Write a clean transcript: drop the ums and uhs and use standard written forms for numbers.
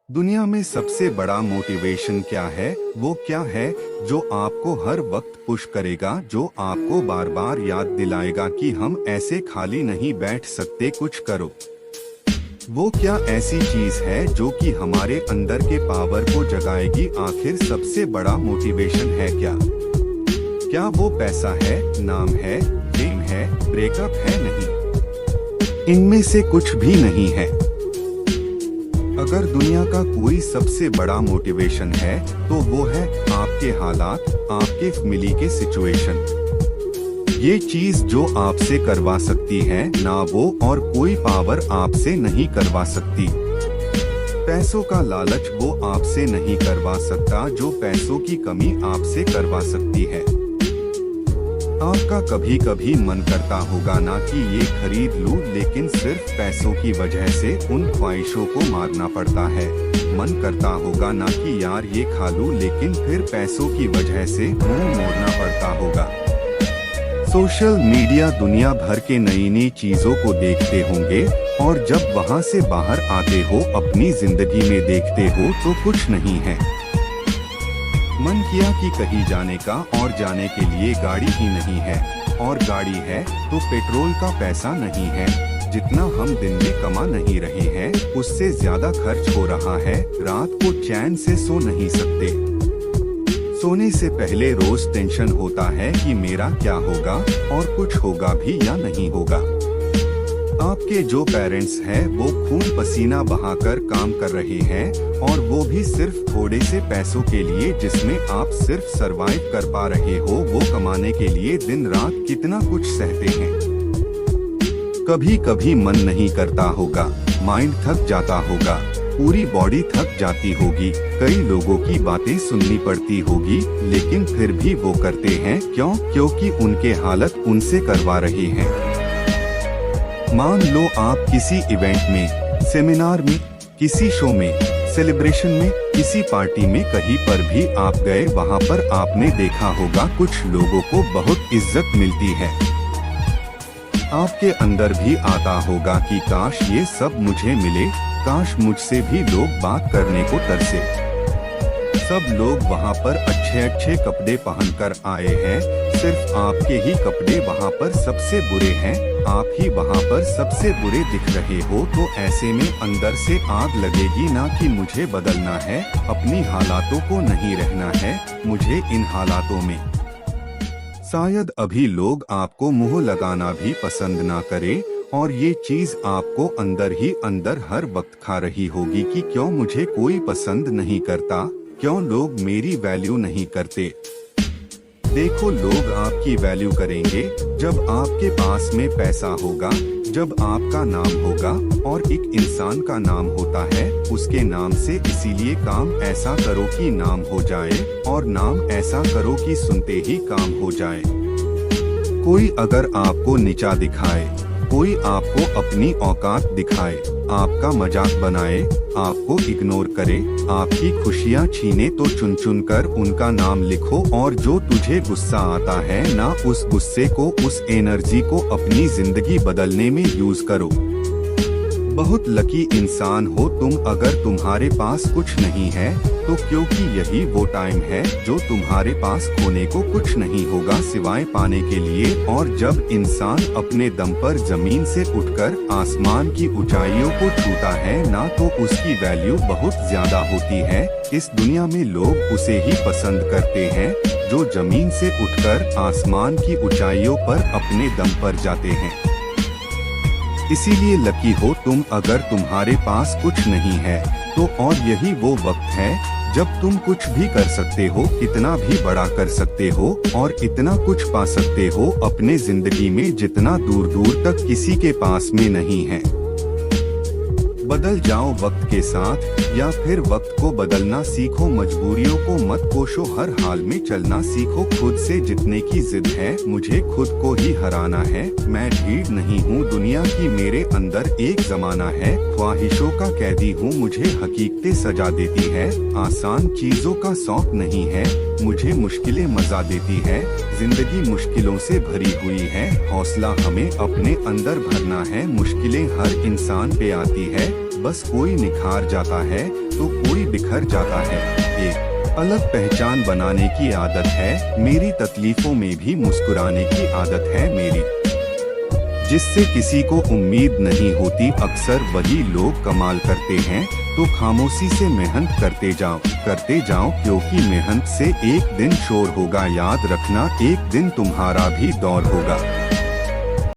दुनिया में सबसे बड़ा मोटिवेशन क्या है? वो क्या है जो आपको हर वक्त पुश करेगा, जो आपको बार बार याद दिलाएगा कि हम ऐसे खाली नहीं बैठ सकते, कुछ करो। वो क्या ऐसी चीज है जो कि हमारे अंदर के पावर को जगाएगी? आखिर सबसे बड़ा मोटिवेशन है क्या? क्या वो पैसा है, नाम है, फेम है, ब्रेकअप है? नहीं, इनमें से कुछ भी नहीं है। अगर दुनिया का कोई सबसे बड़ा मोटिवेशन है तो वो है आपके हालात, आपके फैमिली के सिचुएशन। ये चीज जो आपसे करवा सकती है ना वो और कोई पावर आपसे नहीं करवा सकती। पैसों का लालच वो आपसे नहीं करवा सकता जो पैसों की कमी आपसे करवा सकती है। आपका कभी कभी मन करता होगा ना कि ये खरीद लूं, लेकिन सिर्फ पैसों की वजह से उन ख्वाहिशों को मारना पड़ता है। मन करता होगा ना कि यार ये खा लूं, लेकिन फिर पैसों की वजह से मुंह मोड़ना पड़ता होगा। सोशल मीडिया दुनिया भर के नई नई चीजों को देखते होंगे और जब वहां से बाहर आते हो अपनी जिंदगी में देखते हो तो कुछ नहीं है। मन किया कि कहीं जाने का और जाने के लिए गाड़ी ही नहीं है, और गाड़ी है तो पेट्रोल का पैसा नहीं है। जितना हम दिन में कमा नहीं रहे हैं उससे ज्यादा खर्च हो रहा है। रात को चैन से सो नहीं सकते। सोने से पहले रोज टेंशन होता है कि मेरा क्या होगा और कुछ होगा भी या नहीं होगा। आपके जो पेरेंट्स हैं वो खून पसीना बहाकर काम कर रहे हैं और वो भी सिर्फ थोड़े से पैसों के लिए, जिसमें आप सिर्फ सरवाइव कर पा रहे हो। वो कमाने के लिए दिन रात कितना कुछ सहते हैं। कभी कभी मन नहीं करता होगा, माइंड थक जाता होगा, पूरी बॉडी थक जाती होगी, कई लोगों की बातें सुननी पड़ती होगी, लेकिन फिर भी वो करते हैं। क्यों? क्योंकि उनके हालत उनसे करवा रहे हैं। मान लो आप किसी इवेंट में, सेमिनार में, किसी शो में, सेलिब्रेशन में, किसी पार्टी में, कहीं पर भी आप गए, वहाँ पर आपने देखा होगा कुछ लोगों को बहुत इज्जत मिलती है। आपके अंदर भी आता होगा कि काश ये सब मुझे मिले, काश मुझसे भी लोग बात करने को तरसे। सब लोग वहाँ पर अच्छे अच्छे कपड़े पहनकर आए हैं, सिर्फ आपके ही कपड़े वहाँ पर सबसे बुरे हैं, आप ही वहाँ पर सबसे बुरे दिख रहे हो। तो ऐसे में अंदर से आग लगेगी ना कि मुझे बदलना है, अपनी हालातों को नहीं रहना है, मुझे इन हालातों में। शायद अभी लोग आपको मुंह लगाना भी पसंद ना करे और ये चीज आपको अंदर ही अंदर हर वक्त खा रही होगी कि क्यों मुझे कोई पसंद नहीं करता, क्यों लोग मेरी वैल्यू नहीं करते। देखो, लोग आपकी वैल्यू करेंगे जब आपके पास में पैसा होगा, जब आपका नाम होगा, और एक इंसान का नाम होता है उसके नाम से। इसीलिए काम ऐसा करो कि नाम हो जाए, और नाम ऐसा करो कि सुनते ही काम हो जाए। कोई अगर आपको नीचा दिखाए, कोई आपको अपनी औकात दिखाए, आपका मजाक बनाए, आपको इग्नोर करे, आपकी खुशियाँ छीने, तो चुन चुन कर उनका नाम लिखो। और जो तुझे गुस्सा आता है ना, उस गुस्से को, उस एनर्जी को अपनी जिंदगी बदलने में यूज करो। बहुत लकी इंसान हो तुम अगर तुम्हारे पास कुछ नहीं है तो, क्योंकि यही वो टाइम है जो तुम्हारे पास खोने को कुछ नहीं होगा सिवाय पाने के लिए। और जब इंसान अपने दम पर जमीन से उठकर आसमान की ऊंचाइयों को छूता है ना, तो उसकी वैल्यू बहुत ज्यादा होती है। इस दुनिया में लोग उसे ही पसंद करते हैं जो जमीन से उठकर आसमान की ऊंचाइयों पर अपने दम पर जाते हैं। इसीलिए लकी हो तुम अगर तुम्हारे पास कुछ नहीं है तो, और यही वो वक्त है जब तुम कुछ भी कर सकते हो, कितना भी बड़ा कर सकते हो और इतना कुछ पा सकते हो अपने जिंदगी में जितना दूर दूर तक किसी के पास में नहीं है। बदल जाओ वक्त के साथ या फिर वक्त को बदलना सीखो। मजबूरियों को मत कोसो, हर हाल में चलना सीखो। खुद से जीतने की जिद है, मुझे खुद को ही हराना है। मैं भीड़ नहीं हूँ दुनिया की, मेरे अंदर एक जमाना है। ख्वाहिशों का कैदी हूँ, मुझे हकीकतें सजा देती है। आसान चीजों का शौक नहीं है, मुझे मुश्किलें मजा देती है। जिंदगी मुश्किलों से भरी हुई है, हौसला हमें अपने अंदर भरना है। मुश्किलें हर इंसान पे आती है, बस कोई निखार जाता है। तो कोई बिखर जाता है। एक अलग पहचान बनाने की आदत है मेरी, तकलीफों में भी मुस्कुराने की आदत है मेरी, जिससे किसी को उम्मीद नहीं होती। अक्सर वही लोग कमाल करते हैं, तो खामोशी से मेहनत करते जाओ, क्योंकि मेहनत से एक दिन शोर होगा। याद रखना, एक दिन तुम्हारा भी दौर होगा।